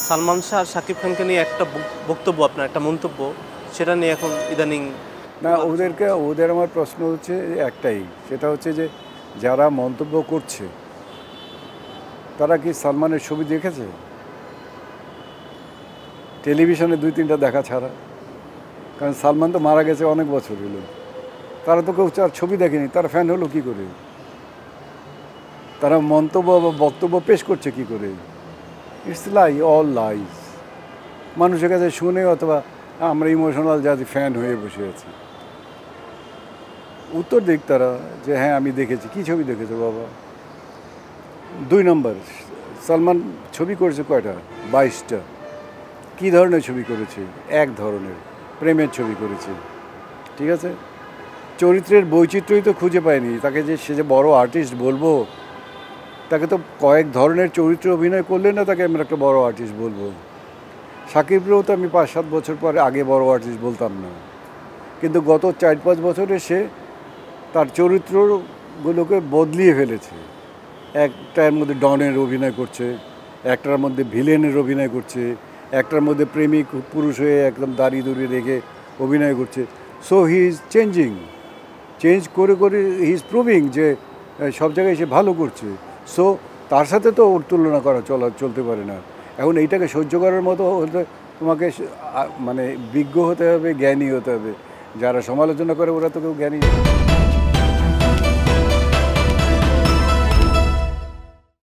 সালমান শাহ আর শাকিব খানকে নিয়ে একটা বক্তব্য, আপনার একটা মন্তব্য, সেটা নিয়ে এখন ইদানিং না, ওদের আমার প্রশ্ন হচ্ছে একটাই, সেটা হচ্ছে যে যারা মন্তব্য করছে তারা কি সালমানের ছবি দেখেছে? টেলিভিশনে 2-3টা দেখা ছাড়া। কারণ সালমান তো মারা গেছে অনেক বছর হলো, তারা তো কেউ তার ছবি দেখেনি, তারা ফ্যান হলো কী করে? তারা মন্তব্য বা বক্তব্য পেশ করছে কী করে? It's all lies. মানুষের কাছে শুনে অথবা আমরা ইমোশনাল জাতি ফ্যান হয়ে বসে আছি। উত্তর দিক তারা যে হ্যাঁ আমি দেখেছি। কী ছবি দেখেছো বাবা? 2 নম্বর, সালমান ছবি করেছে কয়টা? 22টা। কী ধরনের ছবি করেছে? এক ধরনের প্রেমের ছবি করেছে, ঠিক আছে? চরিত্রের বৈচিত্র্যই তো খুঁজে পায়নি। তাকে যে সে যে বড় আর্টিস্ট বলবো, তাকে তো কয়েক ধরনের চরিত্রে অভিনয় করলে না তাকে আমরা একটা বড় আর্টিস্ট বলবো। সাকিবরেও তো আমি 5-7 বছর পরে আগে বড় আর্টিস্ট বলতাম না, কিন্তু গত 4-5 বছরে সে তার চরিত্রগুলোকে বদলিয়ে ফেলেছে। একটার মধ্যে ডনের অভিনয় করছে, একটার মধ্যে ভিলেনের অভিনয় করছে, একটার মধ্যে প্রেমিক পুরুষ হয়ে একদম দাঁড়িয়ে রেখে অভিনয় করছে। সো হি ইজ চেঞ্জ করে হি ইজ প্রুভিং যে সব জায়গায় সে ভালো করছে। সো তার সাথে তো ওর তুলনা চলতে পারে না। এখন এইটাকে সহ্য করার মতো হতে তোমাকে মানে বিজ্ঞ হতে হবে, জ্ঞানী হতে হবে। যারা সমালোচনা করে ওরা তো কেউ জ্ঞানী না।